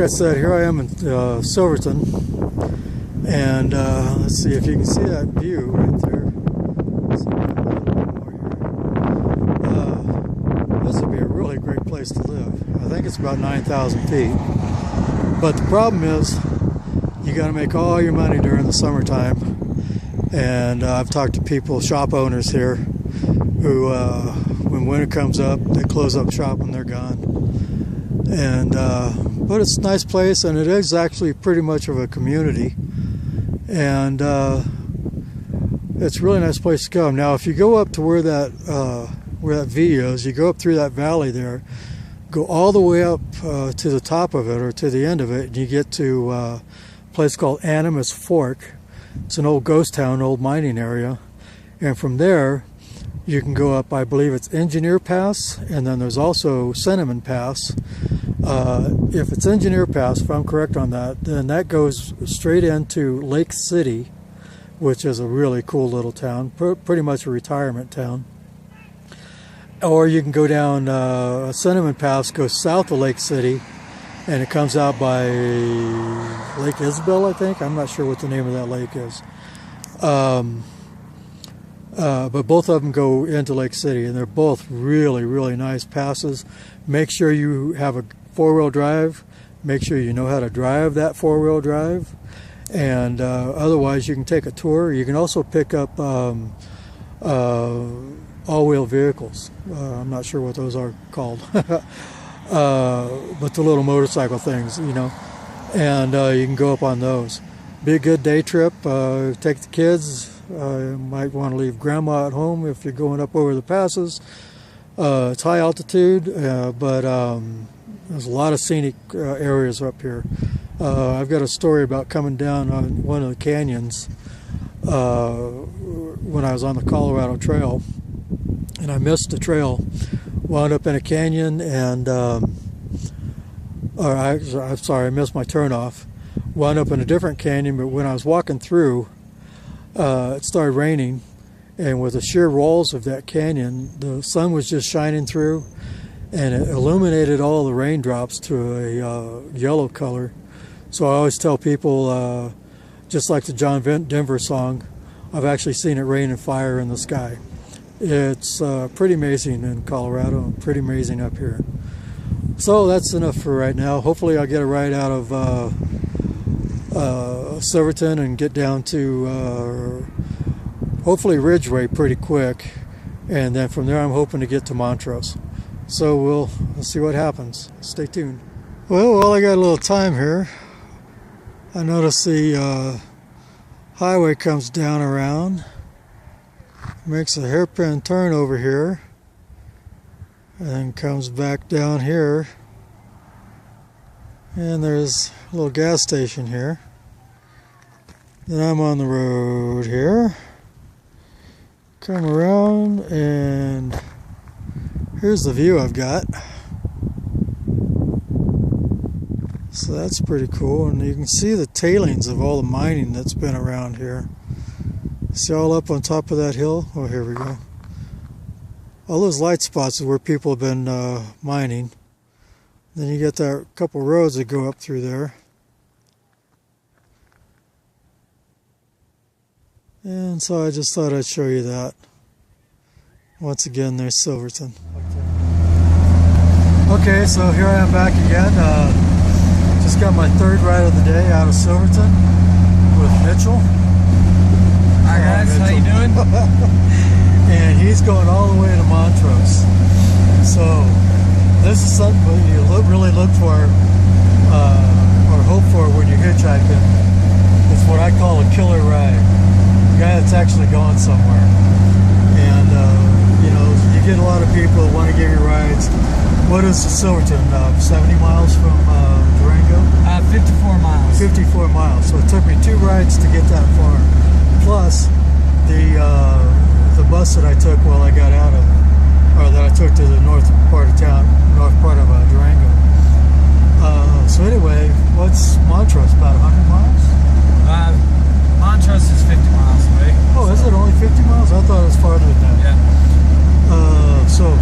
I said, here I am in Silverton, and let's see if you can see that view right there. Let's see if I can get a little more here. This would be a really great place to live. I think it's about 9,000 feet. But the problem is, you got to make all your money during the summertime. And I've talked to people, shop owners here, who when winter comes up, they close up shop when they're gone. And but it's a nice place, and it is actually pretty much of a community, and it's a really nice place to go. Now, if you go up to where that V is, you go up through that valley there, go all the way up to the top of it or to the end of it, and you get to a place called Animas Fork. It's an old ghost town, old mining area, and from there you can go up, I believe it's Engineer Pass, and then there's also Cinnamon Pass. If it's Engineer Pass, if I'm correct on that, then that goes straight into Lake City, which is a really cool little town, pretty much a retirement town. Or you can go down Cinnamon Pass, go south of Lake City, and it comes out by Lake Isabel, I think. I'm not sure what the name of that lake is. But both of them go into Lake City, and they're both really, really nice passes. Make sure you have a four-wheel drive. Make sure you know how to drive that four-wheel drive. And otherwise, you can take a tour. You can also pick up all-wheel vehicles. I'm not sure what those are called. But the little motorcycle things, you know. And you can go up on those. Be a good day trip. Take the kids. You might want to leave grandma at home if you're going up over the passes. It's high altitude, but there's a lot of scenic areas up here. I've got a story about coming down on one of the canyons when I was on the Colorado Trail, and I missed the trail, wound up in a canyon, and I'm sorry, I missed my turnoff, wound up in a different canyon, but when I was walking through, it started raining, and with the sheer walls of that canyon, the sun was just shining through, and it illuminated all the raindrops to a yellow color. So I always tell people, just like the John Denver song, I've actually seen it rain and fire in the sky. It's pretty amazing in Colorado, and pretty amazing up here. So that's enough for right now. Hopefully I'll get a ride out of Silverton and get down to hopefully Ridgeway pretty quick, and then from there I'm hoping to get to Montrose. So we'll see what happens. Stay tuned. Well, while I got a little time here, I notice the highway comes down around, makes a hairpin turn over here, and then comes back down here, and there's a little gas station here. Then I'm on the road here, come around, and here's the view I've got. So that's pretty cool, and you can see the tailings of all the mining that's been around here. See all up on top of that hill? Oh, here we go. All those light spots are where people have been mining. Then you get that couple roads that go up through there. And so I just thought I'd show you that. Once again, there's Silverton. Okay, so here I am back again. Just got my third ride of the day out of Silverton with Mitchell. Hi guys, how you doing? And he's going all the way to Montrose. So this is something you really look for or hope for when you're hitchhiking. It's what I call a killer ride. A guy that's actually going somewhere. And you know, you get a lot of people that want to give you rides. What is Silverton? 70 miles from Durango? 54 miles. 54 miles. So it took me 2 rides to get that far. Plus the bus that I took while I got out of, or that I took to the north part of town, north part of Durango. So anyway, what's Montrose? About 100 miles? Montrose is 50 miles away. Oh, is it only 50 miles? I thought it was farther than that. Yeah. So,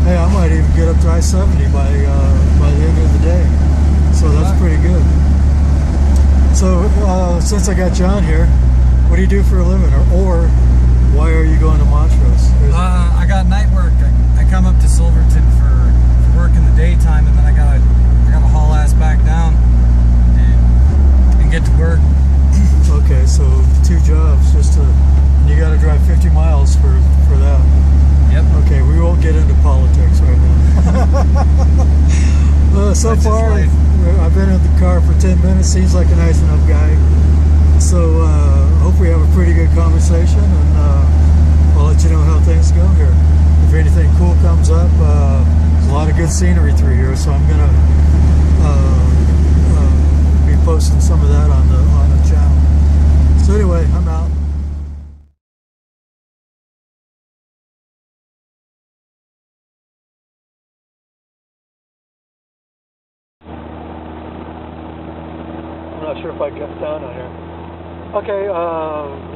hey, I might even get up to I-70 by the end of the day. So that's since I got John here, what do you do for a living, or why are you going to Montrose? I got night work. I come up to Silverton for work in the daytime, and then I gotta haul ass back down and get to work. Okay, so 2 jobs and you got to drive 50 miles for that. Yep. Okay, we won't get into politics right now. So far, I've been in the car for 10 minutes. Seems like a nice enough guy. So hope we have a pretty good conversation, and I'll let you know how things go here. If anything cool comes up, there's a lot of good scenery through here, so I'm gonna be posting some of that on the channel. So anyway, I'm out. I'm not sure if I got sound on here. Okay,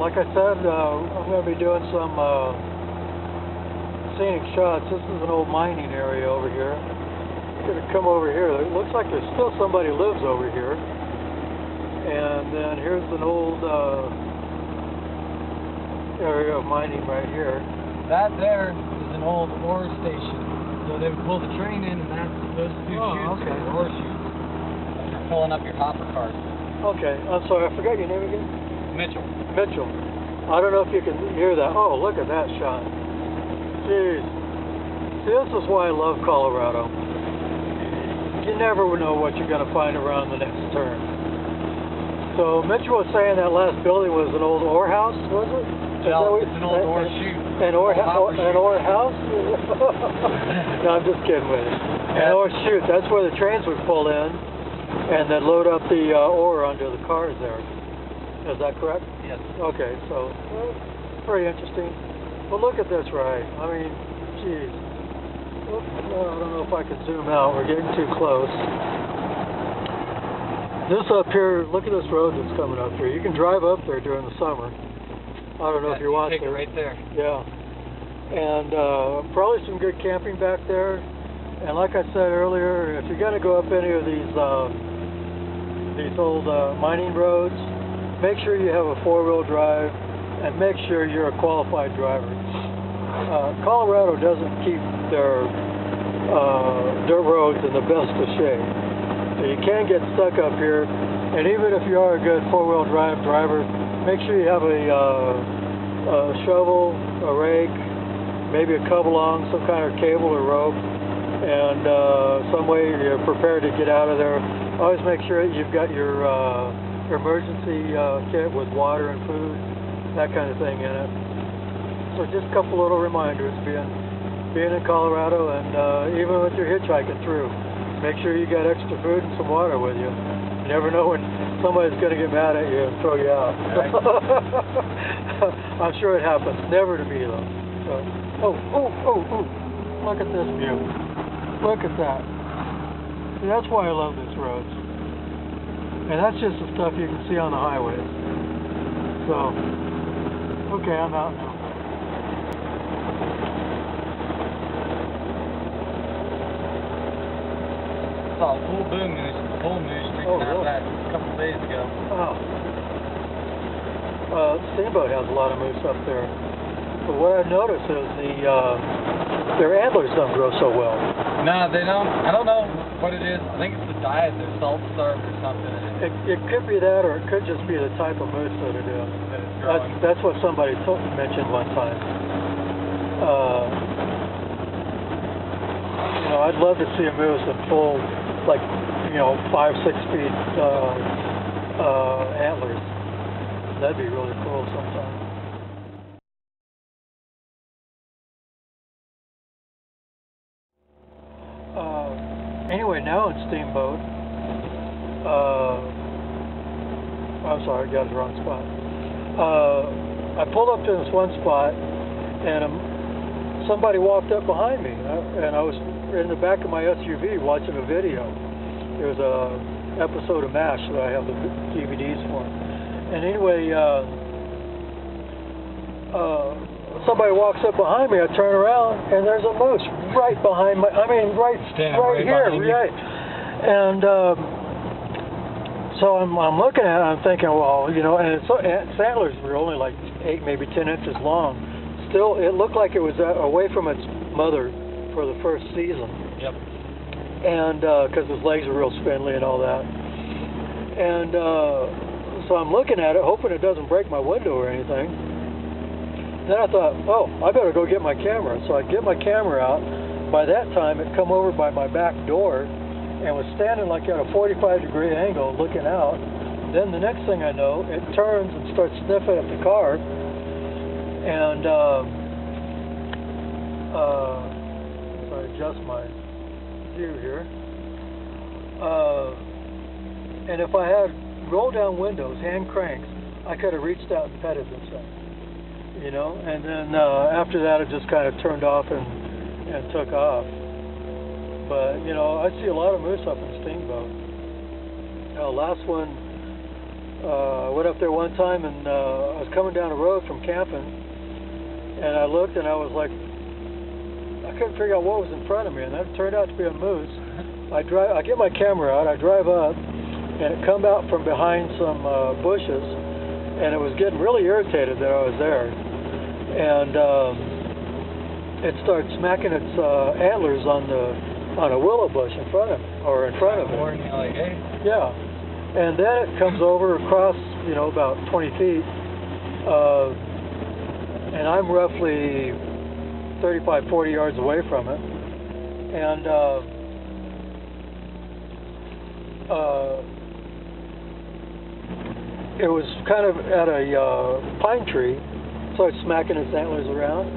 like I said, I'm going to be doing some scenic shots. This is an old mining area over here. I'm going to come over here. It looks like there's still somebody lives over here. And then here's an old area of mining right here. That there is an old ore station. So they would pull the train in, and those 2 chutes okay. are ore chutes. You're pulling up your hopper cars. Okay, I'm sorry, I forgot your name again? Mitchell. Mitchell. I don't know if you can hear that. Oh, look at that shot. Jeez. See, this is why I love Colorado. You never know what you're going to find around the next turn. So Mitchell was saying that last building was an old ore house, was it? No, it's an old ore chute. An ore house? No, I'm just kidding with you. An ore chute. That's where the trains would pull in and then load up the ore onto the cars there. Is that correct? Yes. Okay, so pretty interesting. But look at this ride. I mean, geez. Oops, I don't know if I can zoom out. We're getting too close. This up here, look at this road that's coming up here. You can drive up there during the summer. I don't know if you want to. Take it right there. Yeah. And probably some good camping back there. And like I said earlier, if you're going to go up any of these old mining roads, make sure you have a 4-wheel drive, and make sure you're a qualified driver. Colorado doesn't keep their dirt roads in the best of shape. So you can get stuck up here, and even if you are a good 4-wheel drive driver, make sure you have a shovel, a rake, maybe a couple-long, some kind of cable or rope, and some way you're prepared to get out of there. Always make sure that you've got your emergency kit with water and food, that kind of thing in it. So just a couple little reminders being in Colorado, and even with your hitchhiking through, make sure you got extra food and some water with you. You never know when somebody's going to get mad at you and throw you out. Right. I'm sure it happens. Never to me though. So, oh! Look at this view. Look at that. See, that's why I love these roads. And that's just the stuff you can see on the highways. So, okay, I'm out now. I saw a bull moose drinking out of that a couple days ago. Oh. Steamboat has a lot of moose up there. But what I've noticed is their antlers don't grow so well. No, they don't. I don't know what it is. I think it's the diet. They're salt starved or something. It could be that, or it could just be the type of moose that it is. That's what somebody mentioned one time. I'd love to see a moose in full, 5-6 feet antlers. That'd be really cool sometime. Anyway, now in Steamboat, I'm sorry, I got the wrong spot. I pulled up to this one spot, and somebody walked up behind me, and I was in the back of my SUV watching a video. There's a episode of MASH that I have the DVDs for. And anyway, somebody walks up behind me, I turn around, and there's a moose right behind right here, right. And So I'm looking at it, I'm thinking, well, you know, and its antlers were only like 8, maybe 10 inches long. Still, it looked like it was away from its mother for the first season. Yep. And because his legs are real spindly and all that. And so I'm looking at it, hoping it doesn't break my window or anything. Then I thought, oh, I better go get my camera. So I get my camera out. By that time, it come over by my back door and was standing like at a 45-degree angle looking out. Then the next thing I know, it turns and starts sniffing at the car. And if I adjust my view here, and if I had roll-down windows, hand cranks, I could have reached out and petted this thing, you know. And then after that, it just kind of turned off and took off. But you know, I see a lot of moose up in Steamboat. Last one, I went up there one time, and I was coming down the road from camping, and I looked, and I was like, I couldn't figure out what was in front of me, and that turned out to be a moose. I get my camera out, I drive up, and it come out from behind some bushes, and it was getting really irritated that I was there. And it started smacking its antlers on a willow bush in front of it, or in front of it. Warning you like, hey. Yeah. And then it comes over across, you know, about 20 feet, and I'm roughly 35, 40 yards away from it. And it was kind of at a pine tree, started smacking its antlers around.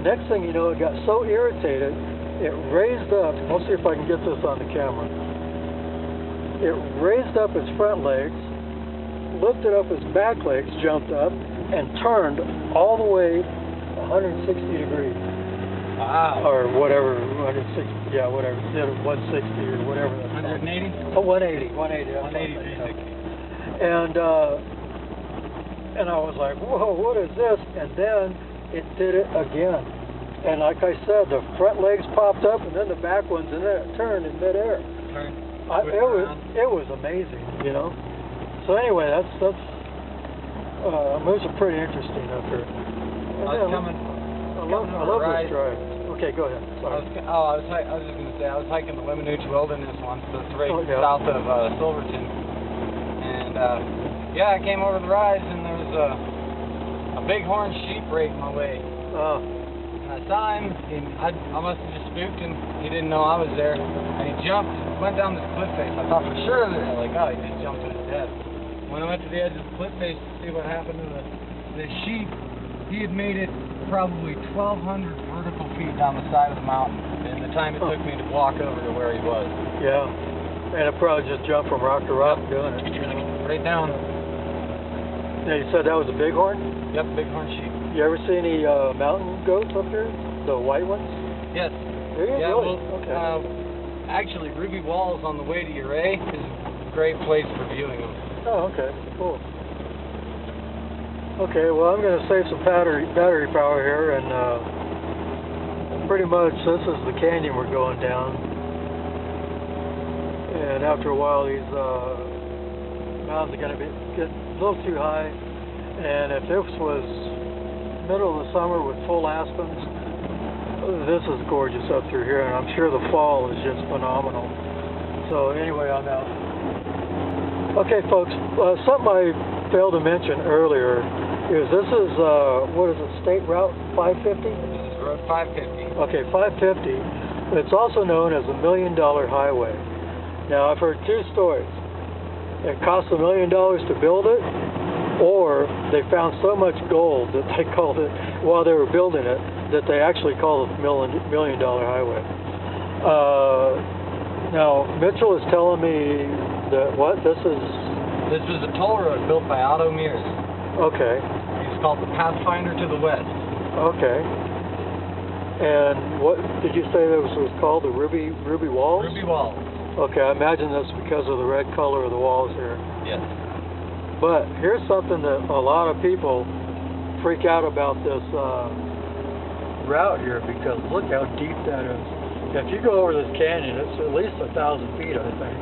Next thing you know, it got so irritated, it raised up, I'll see if I can get this on the camera. It raised up its front legs, lifted up its back legs, jumped up, and turned all the way 160 degrees. Wow. Or whatever, 160, yeah, whatever, 160 or whatever. 180? Oh, 180, 180. 180, 360. And I was like, whoa, what is this? And then it did it again. And like I said, the front legs popped up, and then the back ones, and then it turned in midair. It was amazing, you know. So anyway, that's moose are pretty interesting up here. I love this drive. Okay, go ahead. Sorry. I was just going to say, I was hiking the Weminuche Wilderness once, that's right south of Silverton. And yeah, I came over the rise, and there was a bighorn sheep right in my way. And I saw him, and I must have just spooked him. He didn't know I was there. And he jumped, went down this cliff face. I thought for sure that, like, oh, he just jumped to his death. When I went to the edge of the cliff face to see what happened to the sheep, he had made it probably 1,200 vertical feet down the side of the mountain in the time it took me to walk over to where he was. Yeah, and it probably just jumped from rock to rock doing it. Right down. Now, you said that was a bighorn? Yep, bighorn sheep. You ever see any mountain goats up here? The white ones? Yes. Do you? Yeah, Really? well, Okay. Actually, Ruby Walls on the way to Uray is a great place for viewing them. Oh, okay. Cool. Okay, well, I'm going to save some battery power here, and pretty much this is the canyon we're going down. And after a while, these mountains are going to get a little too high. And if this was middle of the summer with full aspens, this is gorgeous up through here, and I'm sure the fall is just phenomenal. So anyway, I'm out. Okay, folks, something I failed to mention earlier is this is, what is it, State Route 550? This is Road 550. Okay, 550. It's also known as the $1 Million Highway. Now, I've heard two stories. It cost $1 million to build it, or they found so much gold that they called it, while they were building it, that they actually called it the $1 Million Highway. Now, Mitchell is telling me that, what, this was a toll road built by Otto Mears. Okay. It's called the Pathfinder to the West. Okay. And what did you say this was called? The Ruby Walls? Ruby Walls. Okay, I imagine that's because of the red color of the walls here. Yes. But here's something that a lot of people freak out about this route here, because look how deep that is. If you go over this canyon, it's at least 1,000 feet, I think.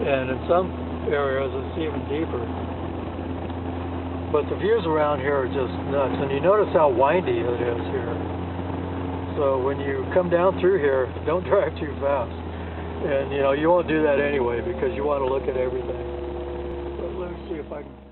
And in some areas, it's even deeper. But the views around here are just nuts, and you notice how windy it is here. So when you come down through here, don't drive too fast. And you know, you won't do that anyway because you want to look at everything. But let me see if I can